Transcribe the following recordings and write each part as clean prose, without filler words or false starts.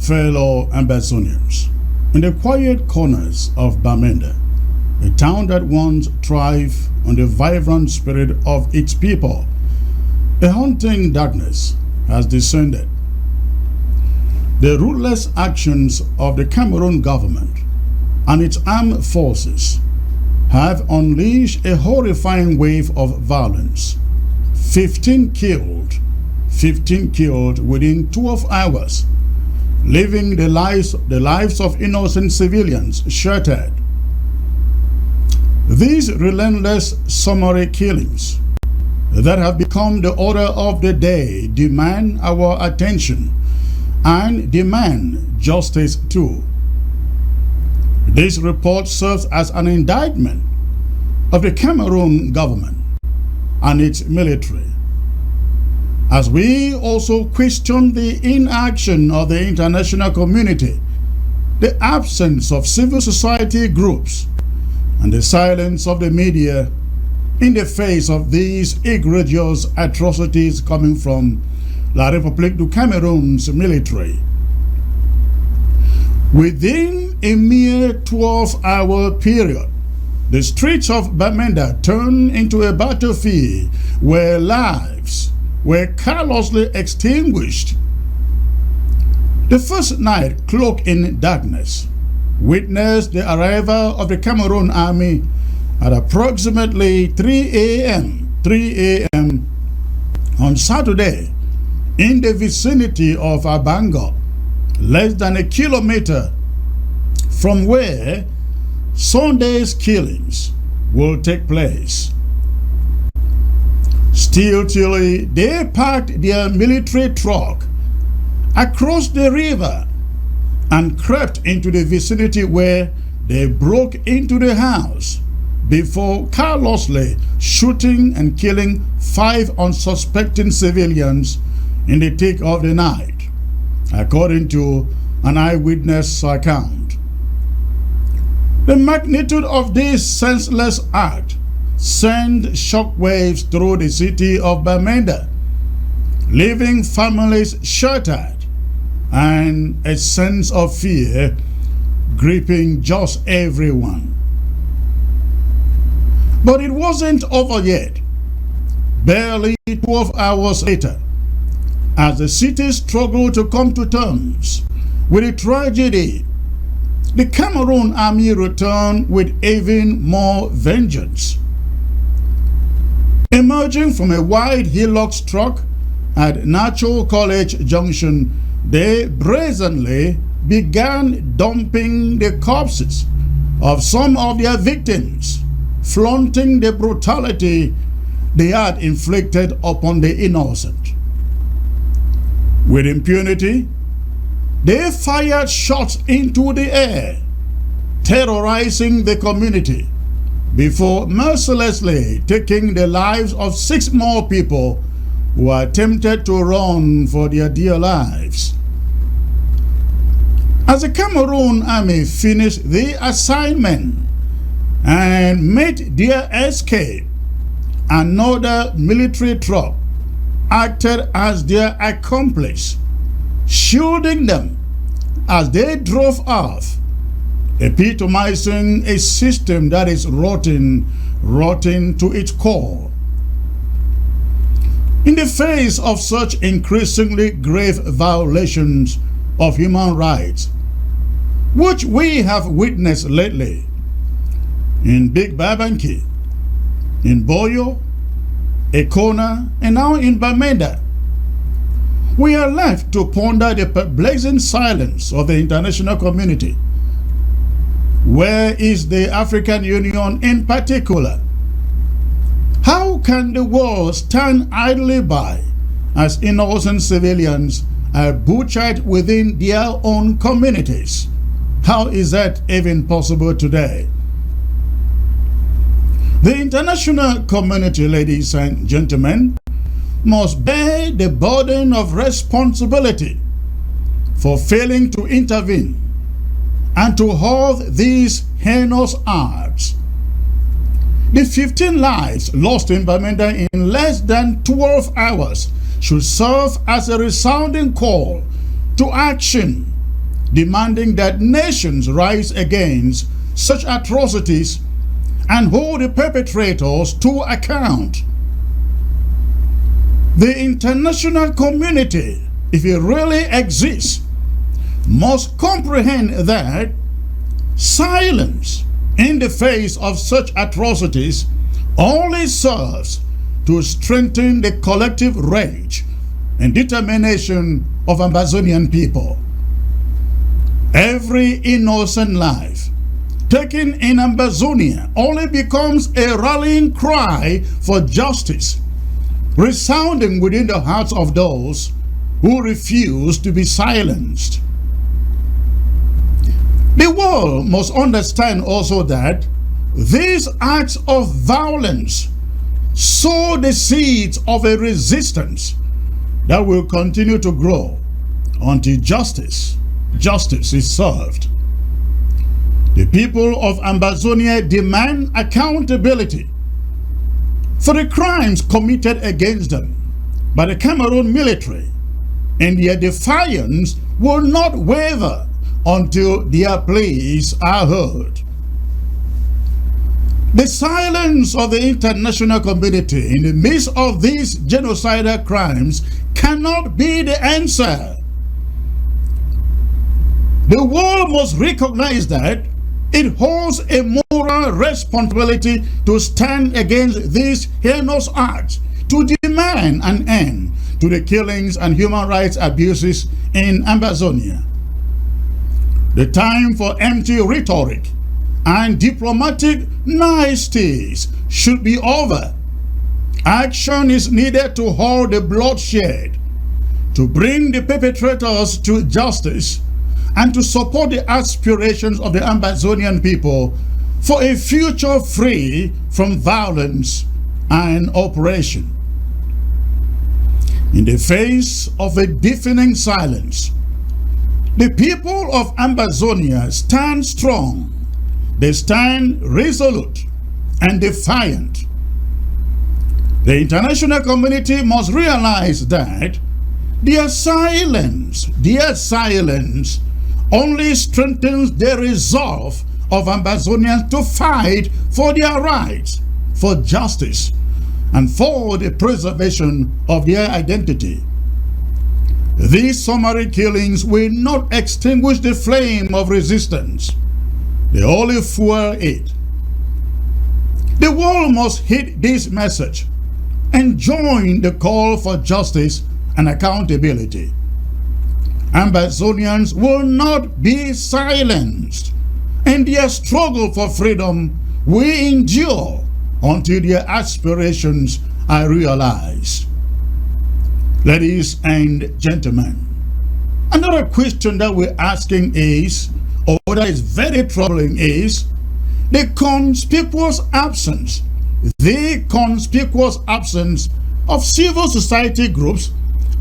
fellow Ambazonians. In the quiet corners of Bamenda, a town that once thrived on the vibrant spirit of its people, a haunting darkness has descended. The ruthless actions of the Cameroon government and its armed forces have unleashed a horrifying wave of violence. 15 killed within 12 hours, leaving the lives of innocent civilians shattered. These relentless summary killings that have become the order of the day demand our attention and demand justice too. This report serves as an indictment of the Cameroon government and its military, as we also question the inaction of the international community, the absence of civil society groups, and the silence of the media in the face of these egregious atrocities coming from La République du Cameroon's military. Within a mere 12-hour period, the streets of Bamenda turned into a battlefield where lives were carelessly extinguished. The first night, cloaked in darkness, witnessed the arrival of the Cameroon army at approximately 3 a.m. on Saturday in the vicinity of Abango, less than a kilometer from where Sunday's killings will take place. Stealthily, they parked their military truck across the river and crept into the vicinity, where they broke into the house before carelessly shooting and killing 5 unsuspecting civilians in the thick of the night, according to an eyewitness account. The magnitude of this senseless act sent shockwaves through the city of Bamenda, leaving families shattered and a sense of fear gripping just everyone. But it wasn't over yet. Barely 12 hours later, as the city struggled to come to terms with the tragedy, the Cameroon army returned with even more vengeance. Emerging from a wide hillock struck at Natural College Junction, they brazenly began dumping the corpses of some of their victims, flaunting the brutality they had inflicted upon the innocent. With impunity, they fired shots into the air, terrorizing the community, before mercilessly taking the lives of 6 more people who attempted to run for their dear lives. As the Cameroon army finished the assignment and made their escape, another military truck acted as their accomplice, shielding them as they drove off, epitomizing a system that is rotten to its core. In the face of such increasingly grave violations of human rights, which we have witnessed lately in Big Babanki, in Boyo, Ekona, and now in Bamenda, we are left to ponder the perplexing silence of the international community. Where is the African Union in particular? How can the world stand idly by as innocent civilians are butchered within their own communities? How is that even possible today? The international community, ladies and gentlemen, must bear the burden of responsibility for failing to intervene and to halt these heinous acts. The 15 lives lost in Bamenda in less than 12 hours should serve as a resounding call to action demanding that nations rise against such atrocities and hold the perpetrators to account. The international community, if it really exists, must comprehend that silence in the face of such atrocities only serves to strengthen the collective rage and determination of Ambazonian people. Every innocent life taken in Ambazonia only becomes a rallying cry for justice, resounding within the hearts of those who refuse to be silenced. The world must understand also that these acts of violence sow the seeds of a resistance that will continue to grow until justice is served. The people of Ambazonia demand accountability for the crimes committed against them by the Cameroon military, and their defiance will not waver until their pleas are heard. The silence of the international community in the midst of these genocidal crimes cannot be the answer. The world must recognize that it holds a moral responsibility to stand against these heinous acts, to demand an end to the killings and human rights abuses in Ambazonia. The time for empty rhetoric and diplomatic niceties should be over. Action is needed to halt the bloodshed, to bring the perpetrators to justice, and to support the aspirations of the Ambazonian people for a future free from violence and oppression. In the face of a deafening silence, the people of Ambazonia stand strong. They stand resolute and defiant. The international community must realize that their silence only strengthens the resolve of Ambazonians to fight for their rights, for justice, and for the preservation of their identity. These summary killings will not extinguish the flame of resistance. They only fuel it. The world must heed this message and join the call for justice and accountability. Ambazonians will not be silenced, and their struggle for freedom will endure until their aspirations are realized. Ladies and gentlemen, another question that we're asking is, or that is very troubling, is the conspicuous absence of civil society groups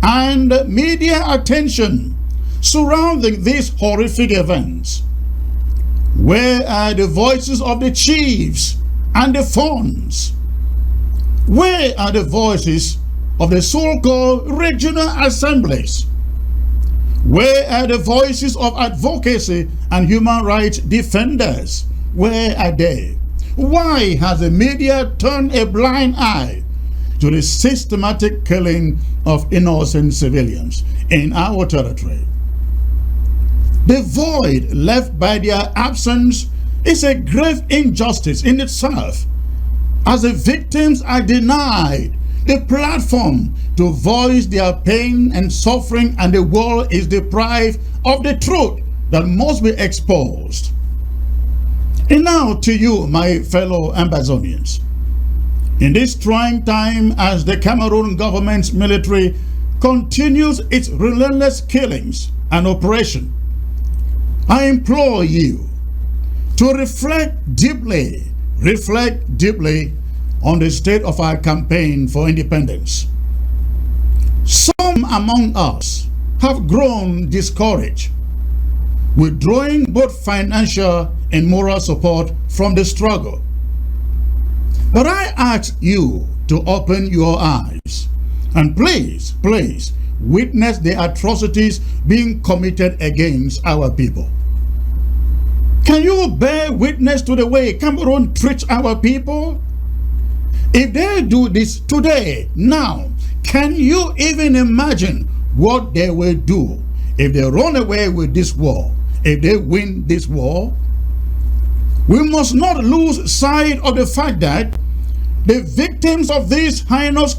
and media attention surrounding these horrific events. Where are the voices of the chiefs and the funds? Where are the voices of the so-called regional assemblies? Where are the voices of advocacy and human rights defenders? Where are they? Why has the media turned a blind eye to the systematic killing of innocent civilians in our territory? The void left by their absence is a grave injustice in itself, as the victims are denied the platform to voice their pain and suffering, and the world is deprived of the truth that must be exposed. And now to you, my fellow Ambazonians. In this trying time, as the Cameroon government's military continues its relentless killings and oppression, I implore you to reflect deeply on the state of our campaign for independence. Some among us have grown discouraged, withdrawing both financial and moral support from the struggle. But I ask you to open your eyes and please witnessed the atrocities being committed against our people. Can you bear witness to the way Cameroon treats our people? If they do this today, now, can you even imagine what they will do if they run away with this war, if they win this war? We must not lose sight of the fact that the victims of these heinous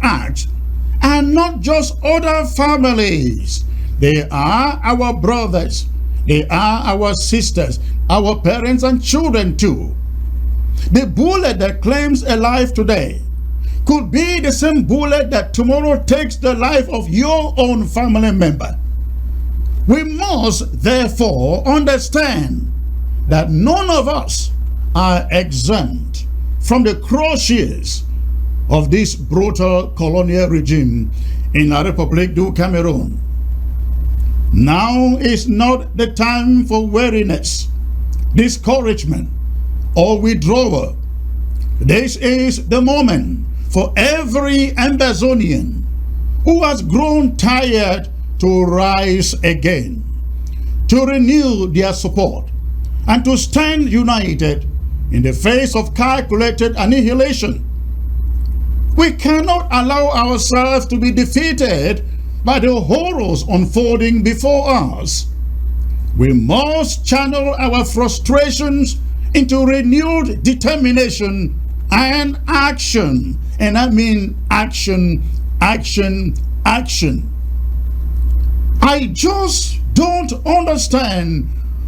acts are not just other families. They are our brothers. They are our sisters, our parents and children too. The bullet that claims a life today could be the same bullet that tomorrow takes the life of your own family member. We must therefore understand that none of us are exempt from the crushes of this brutal colonial regime in La République du Cameroon. Now is not the time for weariness, discouragement, or withdrawal. This is the moment for every Ambazonian who has grown tired to rise again, to renew their support, and to stand united in the face of calculated annihilation. We cannot allow ourselves to be defeated by the horrors unfolding before us. We must channel our frustrations into renewed determination and action. And I mean action, action, action. I just don't understand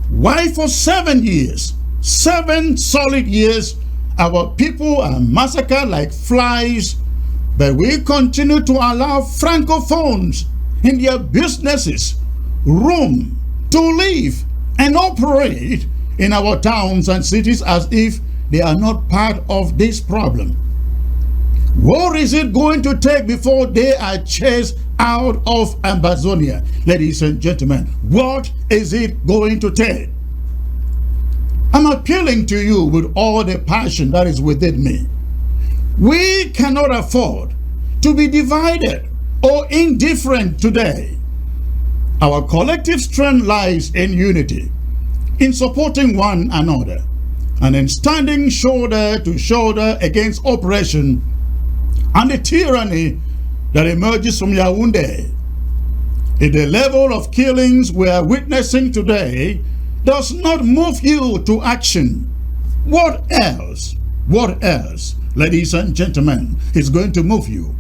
why for 7 years, 7 solid years, our people are massacred like flies, but we continue to allow Francophones in their businesses room to live and operate in our towns and cities as if they are not part of this problem. What is it going to take before they are chased out of Ambazonia? Ladies and gentlemen, what is it going to take? I'm appealing to you with all the passion that is within me. We cannot afford to be divided or indifferent today. Our collective strength lies in unity, in supporting one another, and in standing shoulder to shoulder against oppression and the tyranny that emerges from Yaoundé. If the level of killings we are witnessing today does not move you to action, what else, ladies and gentlemen, is going to move you?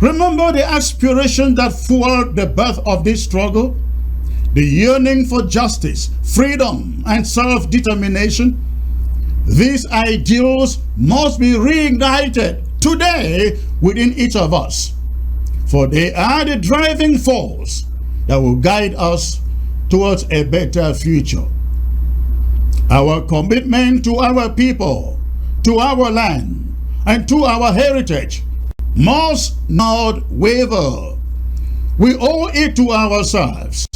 Remember the aspiration that fueled the birth of this struggle? The yearning for justice, freedom, and self-determination? These ideals must be reignited today within each of us, for they are the driving force that will guide us towards a better future. Our commitment to our people, to our land, and to our heritage must not waver. We owe it to ourselves,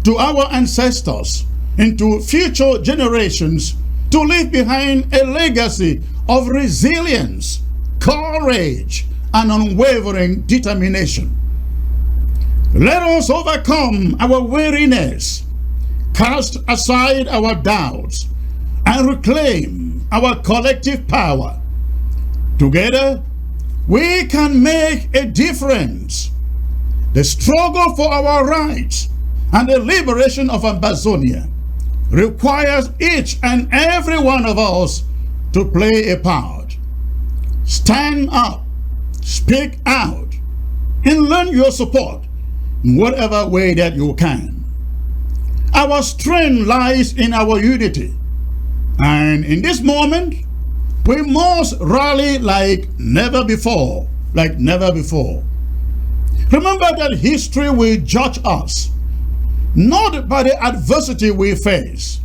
to our ancestors, and to future generations to leave behind a legacy of resilience, courage, and unwavering determination. Let us overcome our weariness, cast aside our doubts, and reclaim our collective power. Together, we can make a difference. The struggle for our rights and the liberation of Ambazonia requires each and every one of us to play a part. Stand up, speak out, and lend your support in whatever way that you can. Our strength lies in our unity, and in this moment, we must rally like never before, Remember that history will judge us, not by the adversity we face,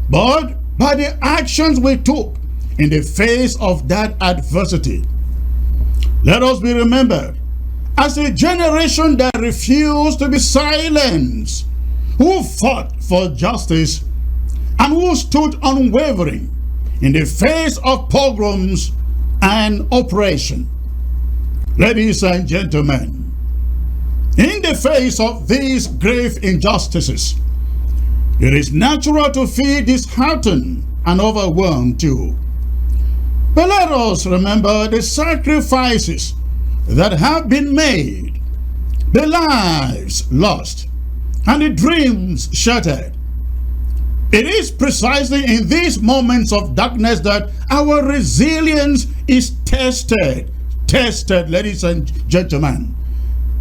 but by the actions we took in the face of that adversity. Let us be remembered as a generation that refused to be silenced, who fought for justice and who stood unwavering in the face of pogroms and oppression. Ladies and gentlemen, In the face of these grave injustices, it is natural to feel disheartened and overwhelmed too. But let us remember the sacrifices that have been made, the lives lost, and the dreams shattered. It is precisely in these moments of darkness that our resilience is tested, ladies and gentlemen.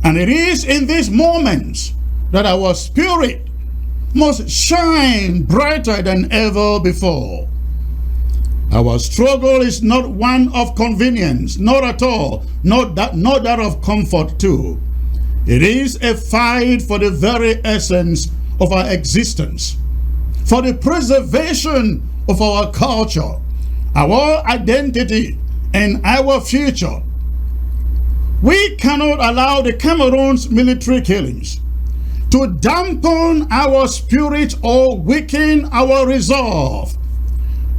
And it is in these moments that our spirit must shine brighter than ever before. Our struggle is not one of convenience, not at all, not that of comfort too. It is a fight for the very essence of our existence, for the preservation of our culture, our identity, and our future. We cannot allow the Cameroon's military killings to dampen our spirit or weaken our resolve.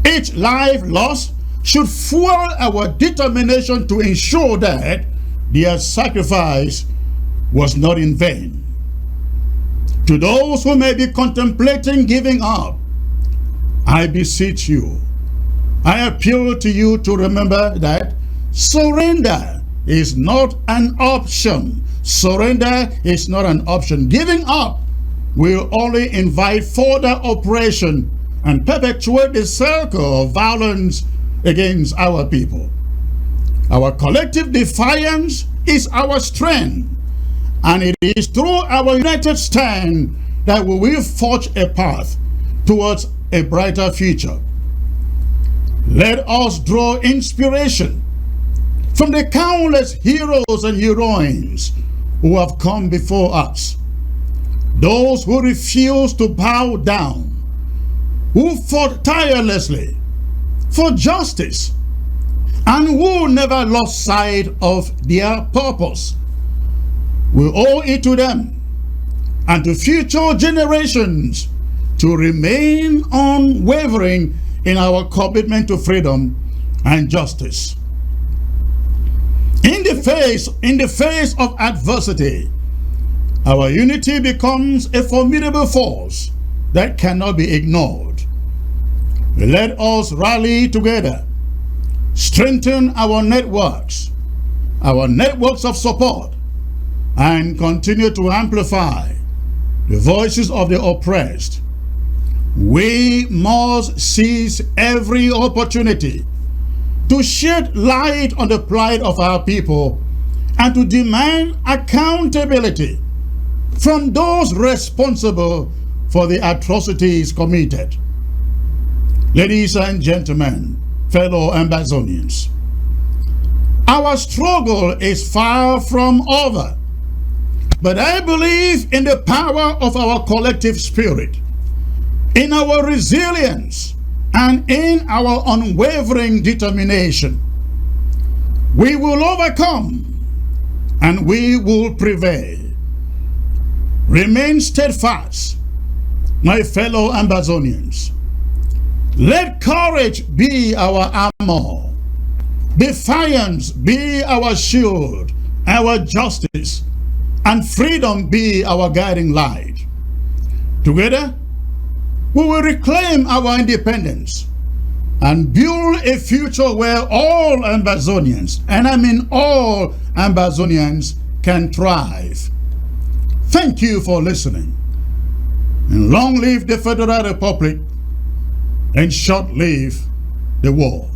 Each life lost should fuel our determination to ensure that their sacrifice was not in vain. To those who may be contemplating giving up, I beseech you, I appeal to you to remember that surrender is not an option. Surrender is not an option. Giving up will only invite further oppression and perpetuate the circle of violence against our people. Our collective defiance is our strength, and it is through our united stand that we will forge a path towards a brighter future. Let us draw inspiration from the countless heroes and heroines who have come before us, those who refuse to bow down, who fought tirelessly for justice, and who never lost sight of their purpose. We owe it to them and to future generations to remain unwavering in our commitment to freedom and justice. In the face of adversity, our unity becomes a formidable force that cannot be ignored. Let us rally together, strengthen our networks of support, and continue to amplify the voices of the oppressed. We must seize every opportunity to shed light on the plight of our people and to demand accountability from those responsible for the atrocities committed. Ladies and gentlemen, fellow Ambazonians, our struggle is far from over, but I believe in the power of our collective spirit, in our resilience, and in our unwavering determination. We will overcome and we will prevail. Remain steadfast, my fellow Ambazonians. Let courage be our armor, defiance be our shield, our justice, and freedom be our guiding light. Together, we will reclaim our independence and build a future where all Ambazonians, and I mean all Ambazonians, can thrive. Thank you for listening. And long live the Federal Republic, and short live the war.